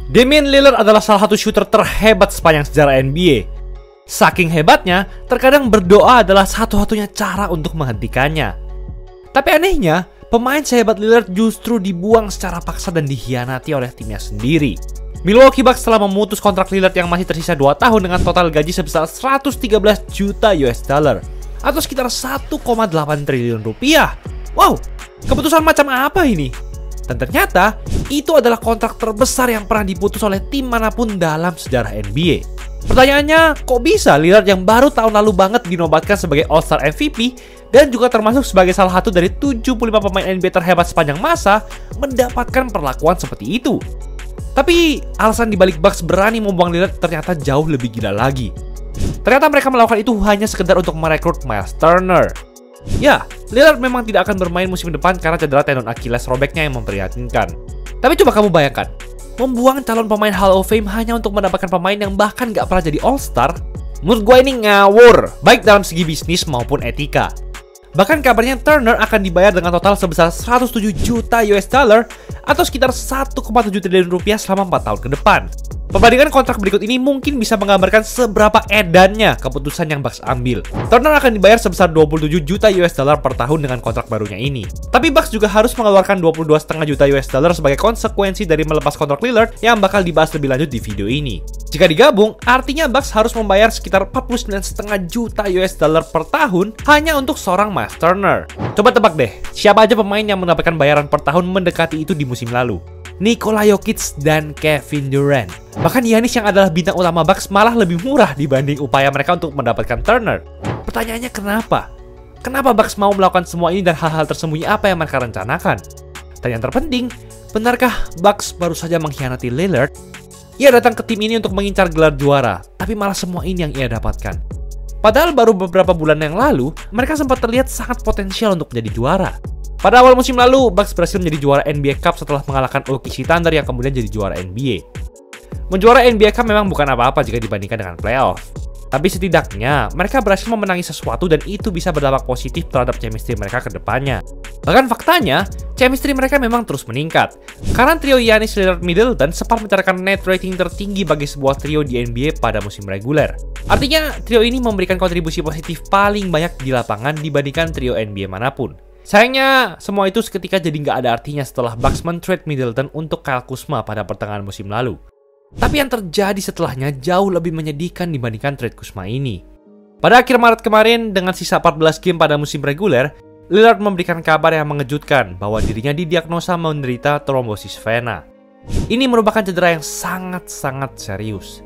Damian Lillard adalah salah satu shooter terhebat sepanjang sejarah NBA. Saking hebatnya, terkadang berdoa adalah satu-satunya cara untuk menghentikannya. Tapi anehnya, pemain sehebat Lillard justru dibuang secara paksa dan dikhianati oleh timnya sendiri. Milwaukee Bucks telah memutus kontrak Lillard yang masih tersisa 2 tahun dengan total gaji sebesar 113 juta US dollar atau sekitar 1,8 triliun rupiah. Wow, keputusan macam apa ini? Dan ternyata, itu adalah kontrak terbesar yang pernah diputus oleh tim manapun dalam sejarah NBA. Pertanyaannya, kok bisa Lillard yang baru tahun lalu banget dinobatkan sebagai All-Star MVP dan juga termasuk sebagai salah satu dari 75 pemain NBA terhebat sepanjang masa mendapatkan perlakuan seperti itu? Tapi alasan dibalik Bucks berani membuang Lillard ternyata jauh lebih gila lagi. Ternyata mereka melakukan itu hanya sekedar untuk merekrut Miles Turner. Ya, Lillard memang tidak akan bermain musim depan karena cedera tendon Achilles robeknya yang memprihatinkan. Tapi coba kamu bayangkan, membuang calon pemain Hall of Fame hanya untuk mendapatkan pemain yang bahkan gak pernah jadi All-Star? Menurut gue ini ngawur, baik dalam segi bisnis maupun etika. Bahkan kabarnya Turner akan dibayar dengan total sebesar 107 juta US dollar atau sekitar 1,7 triliun rupiah selama 4 tahun ke depan. Perbandingan kontrak berikut ini mungkin bisa menggambarkan seberapa edannya keputusan yang Bucks ambil. Turner akan dibayar sebesar 27 juta US dollar per tahun dengan kontrak barunya ini. Tapi Bucks juga harus mengeluarkan 22,5 juta US dollar sebagai konsekuensi dari melepas kontrak Lillard yang bakal dibahas lebih lanjut di video ini. Jika digabung, artinya Bucks harus membayar sekitar 49,5 juta US dollar per tahun hanya untuk seorang Miles Turner. Coba tebak deh, siapa aja pemain yang mendapatkan bayaran per tahun mendekati itu di musim lalu? Nikola Jokic dan Kevin Durant. Bahkan Giannis yang adalah bintang utama Bucks malah lebih murah dibanding upaya mereka untuk mendapatkan Turner. Pertanyaannya kenapa? Kenapa Bucks mau melakukan semua ini dan hal-hal tersembunyi apa yang mereka rencanakan? Dan yang terpenting, benarkah Bucks baru saja mengkhianati Lillard? Ia datang ke tim ini untuk mengincar gelar juara, tapi malah semua ini yang ia dapatkan. Padahal baru beberapa bulan yang lalu, mereka sempat terlihat sangat potensial untuk menjadi juara. Pada awal musim lalu, Bucks berhasil menjadi juara NBA Cup setelah mengalahkan OKC Thunder yang kemudian jadi juara NBA. Menjuara NBA Cup memang bukan apa-apa jika dibandingkan dengan playoff. Tapi setidaknya, mereka berhasil memenangi sesuatu dan itu bisa berdampak positif terhadap chemistry mereka ke depannya. Bahkan faktanya, chemistry mereka memang terus meningkat. Karena trio Giannis, Lillard, Middleton sempat mencatatkan net rating tertinggi bagi sebuah trio di NBA pada musim reguler. Artinya, trio ini memberikan kontribusi positif paling banyak di lapangan dibandingkan trio NBA manapun. Sayangnya, semua itu seketika jadi nggak ada artinya setelah Bucks men-trade Middleton untuk Kyle Kuzma pada pertengahan musim lalu. Tapi yang terjadi setelahnya jauh lebih menyedihkan dibandingkan trade Kuzma ini. Pada akhir Maret kemarin, dengan sisa 14 game pada musim reguler, Lillard memberikan kabar yang mengejutkan bahwa dirinya didiagnosa menderita trombosis vena. Ini merupakan cedera yang sangat-sangat serius.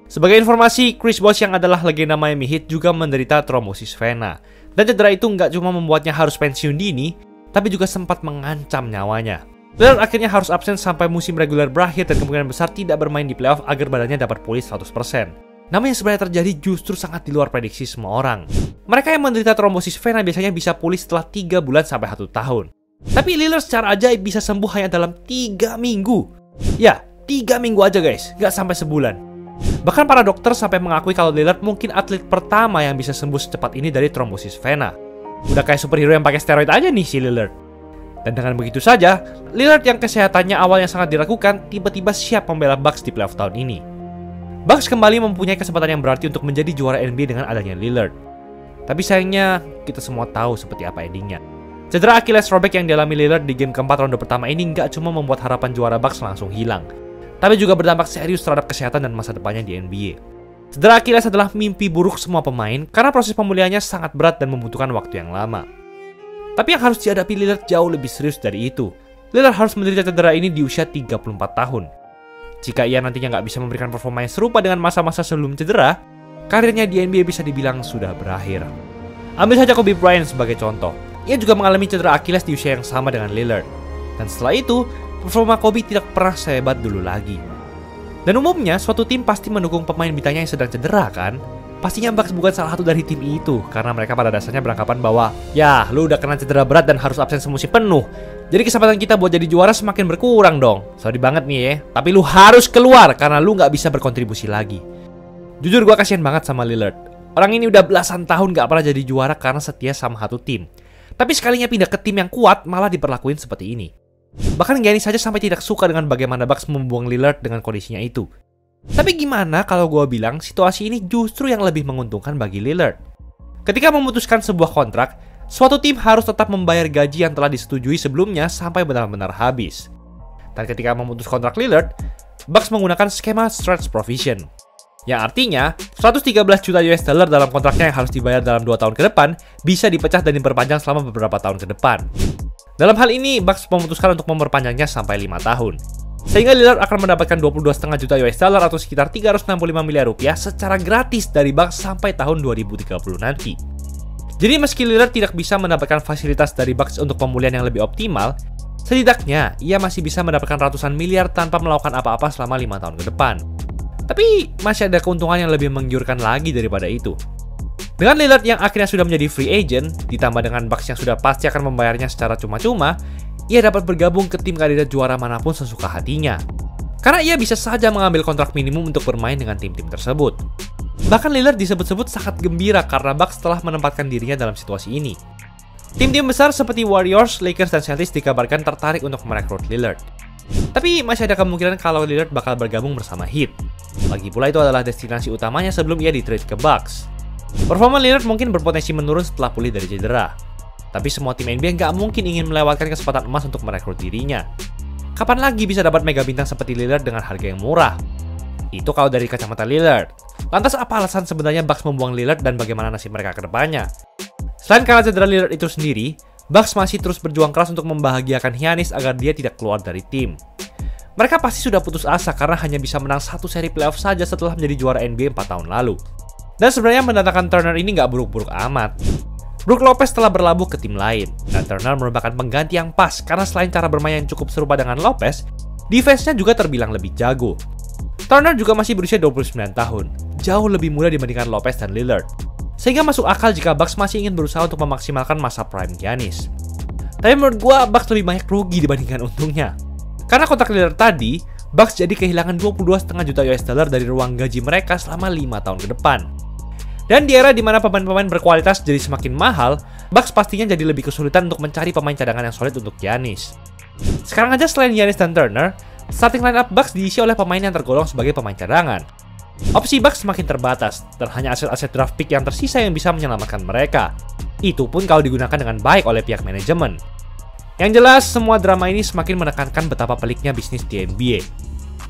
Sebagai informasi, Chris Bosh yang adalah legenda Miami Heat juga menderita trombosis vena. Dan cedera itu nggak cuma membuatnya harus pensiun dini, tapi juga sempat mengancam nyawanya. Lillard akhirnya harus absen sampai musim reguler berakhir dan kemungkinan besar tidak bermain di playoff agar badannya dapat pulih 100%. Namun yang sebenarnya terjadi justru sangat di luar prediksi semua orang. Mereka yang menderita trombosis vena biasanya bisa pulih setelah 3 bulan sampai 1 tahun. Tapi Lillard secara ajaib bisa sembuh hanya dalam 3 minggu. Ya, 3 minggu aja guys, nggak sampai sebulan. Bahkan para dokter sampai mengakui kalau Lillard mungkin atlet pertama yang bisa sembuh secepat ini dari trombosis vena. Udah kayak superhero yang pakai steroid aja nih si Lillard. Dan dengan begitu saja, Lillard yang kesehatannya awalnya sangat diragukan, tiba-tiba siap membela Bucks di playoff tahun ini. Bucks kembali mempunyai kesempatan yang berarti untuk menjadi juara NBA dengan adanya Lillard. Tapi sayangnya, kita semua tahu seperti apa endingnya. Cedera Achilles robek yang dialami Lillard di game keempat ronde pertama ini nggak cuma membuat harapan juara Bucks langsung hilang, tapi juga berdampak serius terhadap kesehatan dan masa depannya di NBA. Cedera Achilles adalah mimpi buruk semua pemain karena proses pemulihannya sangat berat dan membutuhkan waktu yang lama. Tapi yang harus dihadapi Lillard jauh lebih serius dari itu. Lillard harus menderita cedera ini di usia 34 tahun. Jika ia nantinya nggak bisa memberikan performa yang serupa dengan masa-masa sebelum cedera, karirnya di NBA bisa dibilang sudah berakhir. Ambil saja Kobe Bryant sebagai contoh. Ia juga mengalami cedera Achilles di usia yang sama dengan Lillard. Dan setelah itu, performa Kobe tidak pernah sehebat dulu lagi. Dan umumnya, suatu tim pasti mendukung pemain bintangnya yang sedang cedera kan? Pastinya Bucks bukan salah satu dari tim itu, karena mereka pada dasarnya beranggapan bahwa, ya, lu udah kena cedera berat dan harus absen semusim penuh. Jadi kesempatan kita buat jadi juara semakin berkurang dong. Sorry banget nih ya, tapi lu harus keluar karena lu nggak bisa berkontribusi lagi. Jujur gue kasihan banget sama Lillard. Orang ini udah belasan tahun nggak pernah jadi juara karena setia sama satu tim. Tapi sekalinya pindah ke tim yang kuat malah diperlakuin seperti ini. Bahkan Giannis saja sampai tidak suka dengan bagaimana Bucks membuang Lillard dengan kondisinya itu. Tapi gimana kalau gue bilang situasi ini justru yang lebih menguntungkan bagi Lillard? Ketika memutuskan sebuah kontrak, suatu tim harus tetap membayar gaji yang telah disetujui sebelumnya sampai benar-benar habis. Dan ketika memutus kontrak Lillard, Bucks menggunakan skema stretch provision, yang artinya 113 juta US dollar dalam kontraknya yang harus dibayar dalam 2 tahun ke depan bisa dipecah dan diperpanjang selama beberapa tahun ke depan. Dalam hal ini, Bucks memutuskan untuk memperpanjangnya sampai 5 tahun. Sehingga Lillard akan mendapatkan 22,5 juta US dollar atau sekitar 365 miliar rupiah secara gratis dari Bucks sampai tahun 2030 nanti. Jadi meski Lillard tidak bisa mendapatkan fasilitas dari Bucks untuk pemulihan yang lebih optimal, setidaknya ia masih bisa mendapatkan ratusan miliar tanpa melakukan apa-apa selama 5 tahun ke depan. Tapi masih ada keuntungan yang lebih menggiurkan lagi daripada itu. Dengan Lillard yang akhirnya sudah menjadi free agent, ditambah dengan Bucks yang sudah pasti akan membayarnya secara cuma-cuma, ia dapat bergabung ke tim kandidat juara manapun sesuka hatinya. Karena ia bisa saja mengambil kontrak minimum untuk bermain dengan tim-tim tersebut. Bahkan Lillard disebut-sebut sangat gembira karena Bucks telah menempatkan dirinya dalam situasi ini. Tim-tim besar seperti Warriors, Lakers, dan Celtics dikabarkan tertarik untuk merekrut Lillard. Tapi masih ada kemungkinan kalau Lillard bakal bergabung bersama Heat. Lagi pula itu adalah destinasi utamanya sebelum ia di-trade ke Bucks. Performa Lillard mungkin berpotensi menurun setelah pulih dari cedera. Tapi semua tim NBA nggak mungkin ingin melewatkan kesempatan emas untuk merekrut dirinya. Kapan lagi bisa dapat mega bintang seperti Lillard dengan harga yang murah? Itu kalau dari kacamata Lillard. Lantas apa alasan sebenarnya Bucks membuang Lillard dan bagaimana nasib mereka ke depannya? Selain karena cedera Lillard itu sendiri, Bucks masih terus berjuang keras untuk membahagiakan Giannis agar dia tidak keluar dari tim. Mereka pasti sudah putus asa karena hanya bisa menang satu seri playoff saja setelah menjadi juara NBA 4 tahun lalu. Dan sebenarnya mendatangkan Turner ini nggak buruk-buruk amat. Brook Lopez telah berlabuh ke tim lain, dan Turner merupakan pengganti yang pas karena selain cara bermain yang cukup serupa dengan Lopez, defense-nya juga terbilang lebih jago. Turner juga masih berusia 29 tahun, jauh lebih muda dibandingkan Lopez dan Lillard. Sehingga masuk akal jika Bucks masih ingin berusaha untuk memaksimalkan masa prime Giannis. Tapi menurut gua, Bucks lebih banyak rugi dibandingkan untungnya. Karena kontrak Lillard tadi, Bucks jadi kehilangan 22,5 juta US dollar dari ruang gaji mereka selama 5 tahun ke depan. Dan di era dimana pemain-pemain berkualitas jadi semakin mahal, Bucks pastinya jadi lebih kesulitan untuk mencari pemain cadangan yang solid untuk Giannis. Sekarang aja selain Giannis dan Turner, starting lineup Bucks diisi oleh pemain yang tergolong sebagai pemain cadangan. Opsi Bucks semakin terbatas, dan hanya aset-aset draft pick yang tersisa yang bisa menyelamatkan mereka. Itu pun kalau digunakan dengan baik oleh pihak manajemen. Yang jelas, semua drama ini semakin menekankan betapa peliknya bisnis di NBA.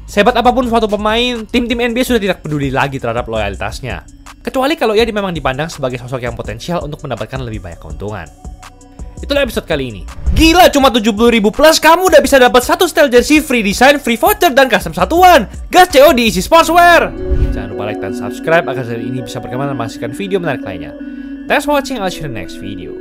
Sehebat apapun suatu pemain, tim-tim NBA sudah tidak peduli lagi terhadap loyalitasnya. Kecuali kalau ia memang dipandang sebagai sosok yang potensial untuk mendapatkan lebih banyak keuntungan. Itulah episode kali ini. Gila, cuma 70.000 plus kamu udah bisa dapat satu style jersey free design, free voucher, dan custom satuan. Gas CO di Easy Sportswear. Jangan lupa like dan subscribe agar channel ini bisa berkembang dan menghasilkan video menarik lainnya. Thanks for watching, I'll see you in the next video.